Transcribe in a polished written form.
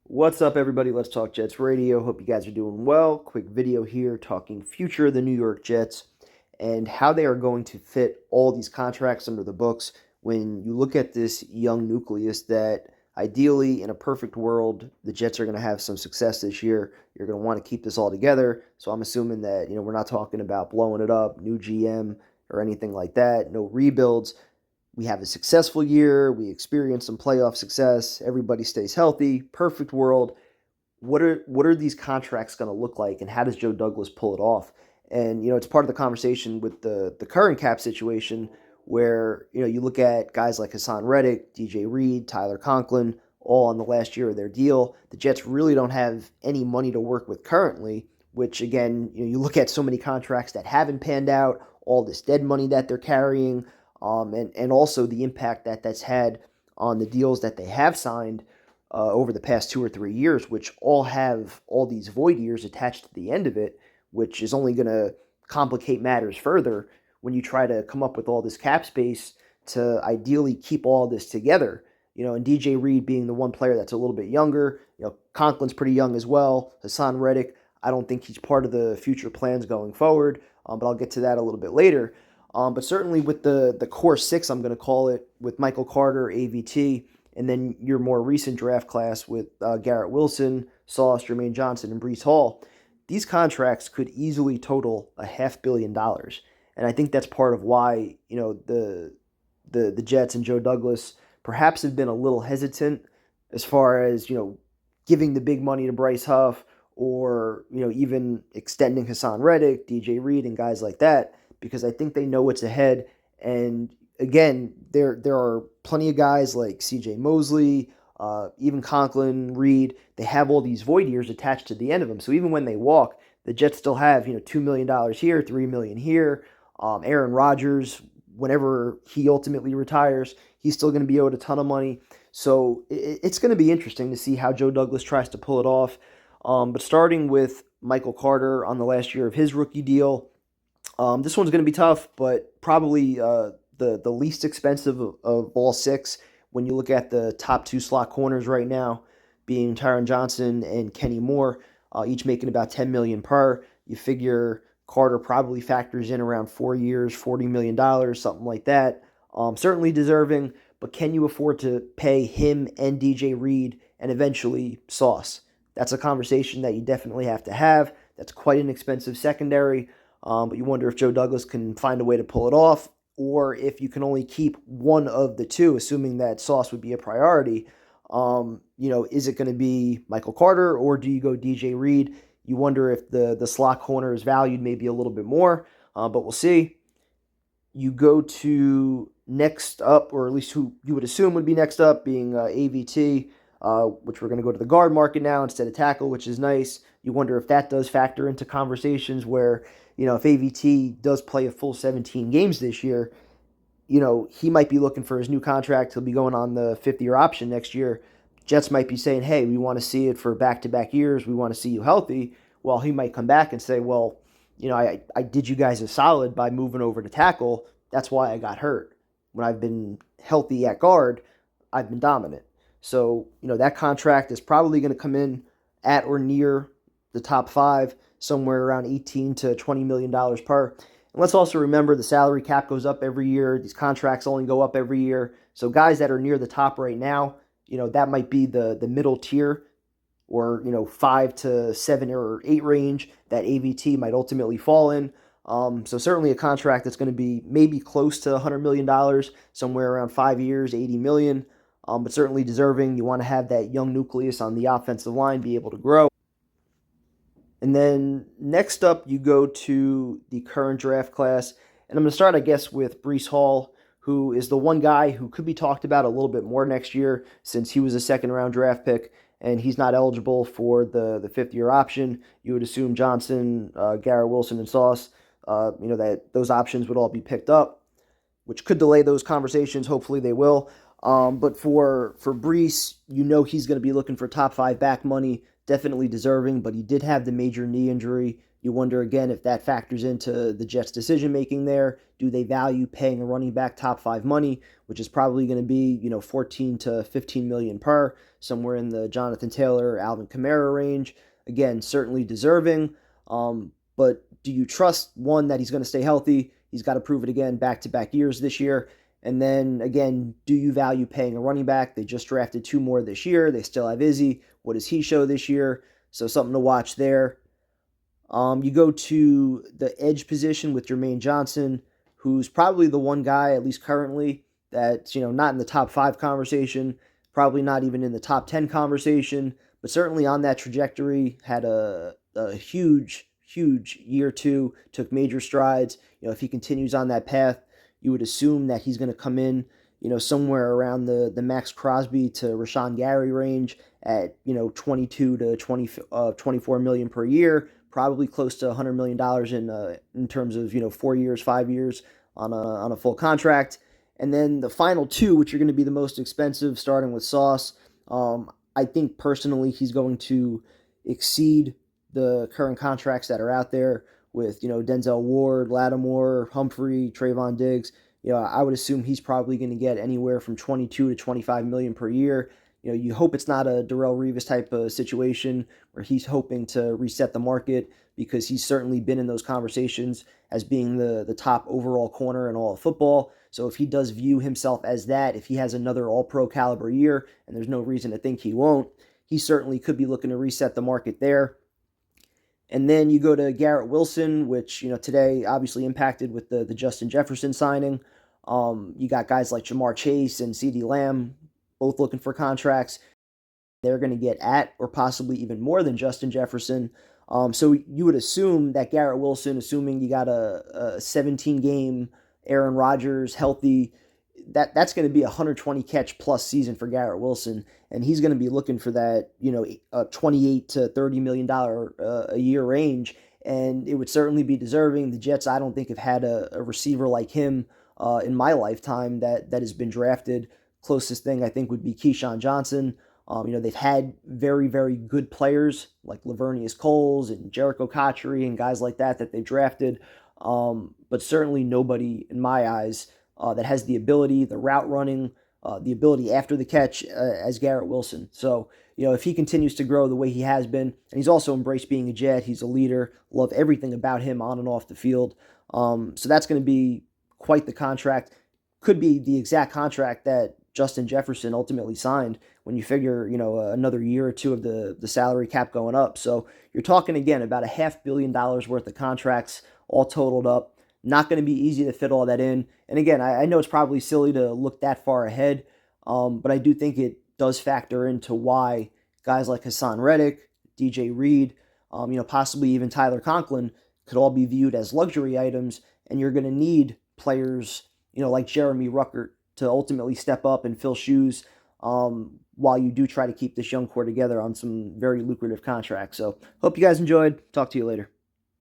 What's up, everybody? Let's Talk Jets Radio. Hope you guys are doing well. Quick video here talking future of the New York Jets and how they are going to fit all these contracts under the books when you look at this young nucleus that ideally, in a perfect world, the Jets are going to have some success this year. You're going to want to keep this all together. So I'm assuming that, we're not talking about blowing it up, new GM or anything like that, no rebuilds. We have a successful year. We experience some playoff success. Everybody stays healthy. Perfect world. What are these contracts going to look like, and how does Joe Douglas pull it off? And it's part of the conversation with the current cap situation, where you look at guys like Hassan Reddick, DJ Reed, Tyler Conklin, all on the last year of their deal. The Jets really don't have any money to work with currently, which again, you look at so many contracts that haven't panned out, all this dead money that they're carrying, and also the impact that that's had on the deals that they have signed over the past 2 or 3 years, which all have all these void years attached to the end of it, which is only going to complicate matters further when you try to come up with all this cap space to ideally keep all this together. And DJ Reed being the one player that's a little bit younger. Conklin's pretty young as well. Hassan Reddick, I don't think he's part of the future plans going forward, but I'll get to that a little bit later. But certainly with the core six, I'm going to call it, with Michael Carter, AVT, and then your more recent draft class with Garrett Wilson, Sauce, Jermaine Johnson, and Breece Hall, these contracts could easily total $500 million. And I think that's part of why the Jets and Joe Douglas perhaps have been a little hesitant as far as giving the big money to Bryce Huff, or even extending Hassan Reddick, DJ Reed, and guys like that, because I think they know what's ahead. And again, there are plenty of guys like C.J. Mosley, even Conklin, Reed. They have all these void years attached to the end of them. So even when they walk, the Jets still have $2 million here, $3 million here. Aaron Rodgers, whenever he ultimately retires, he's still going to be owed a ton of money. So it's going to be interesting to see how Joe Douglas tries to pull it off. But starting with Michael Carter on the last year of his rookie deal, this one's going to be tough, but probably the least expensive of all six when you look at the top two slot corners right now, being Tyron Johnson and Kenny Moore, each making about $10 million per. You figure Carter probably factors in around 4 years, $40 million, something like that. Certainly deserving, but can you afford to pay him and DJ Reed and eventually Sauce? That's a conversation that you definitely have to have. That's quite an expensive secondary. But you wonder if Joe Douglas can find a way to pull it off, or if you can only keep one of the two, assuming that Sauce would be a priority. Is it going to be Michael Carter, or do you go DJ Reed? You wonder if the slot corner is valued maybe a little bit more, but we'll see. You go to next up, or at least who you would assume would be next up, being AVT, which we're going to go to the guard market now instead of tackle, which is nice. You wonder if that does factor into conversations where, if AVT does play a full 17 games this year, he might be looking for his new contract. He'll be going on the 50-year option next year. Jets might be saying, hey, we want to see it for back-to-back years. We want to see you healthy. Well, he might come back and say, well, I did you guys a solid by moving over to tackle. That's why I got hurt. When I've been healthy at guard, I've been dominant. So, that contract is probably going to come in at or near the top five, somewhere around $18 to $20 million per. And let's also remember the salary cap goes up every year. These contracts only go up every year. So guys that are near the top right now, that might be the middle tier, or 5 to 7 or 8 range that AVT might ultimately fall in. So certainly a contract that's going to be maybe close to $100 million, somewhere around 5 years, $80 million. But certainly deserving. You want to have that young nucleus on the offensive line be able to grow. And then next up, you go to the current draft class. And I'm going to start, I guess, with Breece Hall, who is the one guy who could be talked about a little bit more next year, since he was a second-round draft pick and he's not eligible for the fifth-year option. You would assume Johnson, Garrett Wilson, and Sauce, that those options would all be picked up, which could delay those conversations. Hopefully they will. But for Breece, he's going to be looking for top 5 back money definitely deserving, but he did have the major knee injury. You wonder again if that factors into the Jets' decision making there. Do they value paying a running back top 5 money, which is probably going to be 14 to 15 million per, somewhere in the Jonathan Taylor, Alvin Kamara range. Again, certainly deserving. But do you trust one that he's going to stay healthy? He's got to prove it again back-to-back years this year. And then again, do you value paying a running back? They just drafted 2 more this year. They still have Izzy. What does he show this year? So something to watch there. You go to the edge position with Jermaine Johnson, who's probably the one guy, at least currently, that's not in the top 5 conversation, probably not even in the top 10 conversation, but certainly on that trajectory. Had a huge year 2, took major strides. If he continues on that path, you would assume that he's going to come in, somewhere around the Max Crosby to Rashawn Gary range at 22 to 24 million per year. Probably close to $100 million in terms of 4 years, 5 years on a full contract. And then the final 2, which are going to be the most expensive, starting with Sauce. I think personally he's going to exceed the current contracts that are out there with Denzel Ward, Lattimore, Humphrey, Trayvon Diggs. I would assume he's probably going to get anywhere from 22 to 25 million per year. You hope it's not a Darrelle Revis type of situation where he's hoping to reset the market, because he's certainly been in those conversations as being the top overall corner in all of football. So if he does view himself as that, if he has another all-pro caliber year, and there's no reason to think he won't, he certainly could be looking to reset the market there. And then you go to Garrett Wilson, which today obviously impacted with the Justin Jefferson signing. You got guys like Jamar Chase and CeeDee Lamb both looking for contracts. They're going to get at or possibly even more than Justin Jefferson. So you would assume that Garrett Wilson, assuming you got a 17-game Aaron Rodgers healthy, that's going to be a 120 catch plus season for Garrett Wilson, and he's going to be looking for that 28 to $30 million a year range, and it would certainly be deserving. The Jets, I don't think, have had a receiver like him in my lifetime that has been drafted. Closest thing I think would be Keyshawn Johnson. They've had very, very good players like Lavernius Coles and Jericho Cotchery and guys like that they drafted, but certainly nobody in my eyes that has the ability, the route running, the ability after the catch as Garrett Wilson. So, if he continues to grow the way he has been, and he's also embraced being a Jet, he's a leader, love everything about him on and off the field. So that's going to be quite the contract. Could be the exact contract that Justin Jefferson ultimately signed when you figure, another year or 2 of the salary cap going up. So you're talking, again, about a $500 million worth of contracts all totaled up. Not going to be easy to fit all that in. And again, I know it's probably silly to look that far ahead, but I do think it does factor into why guys like Hassan Reddick, DJ Reed, possibly even Tyler Conklin could all be viewed as luxury items, and you're going to need players, like Jeremy Ruckert to ultimately step up and fill shoes while you do try to keep this young core together on some very lucrative contracts. So hope you guys enjoyed. Talk to you later.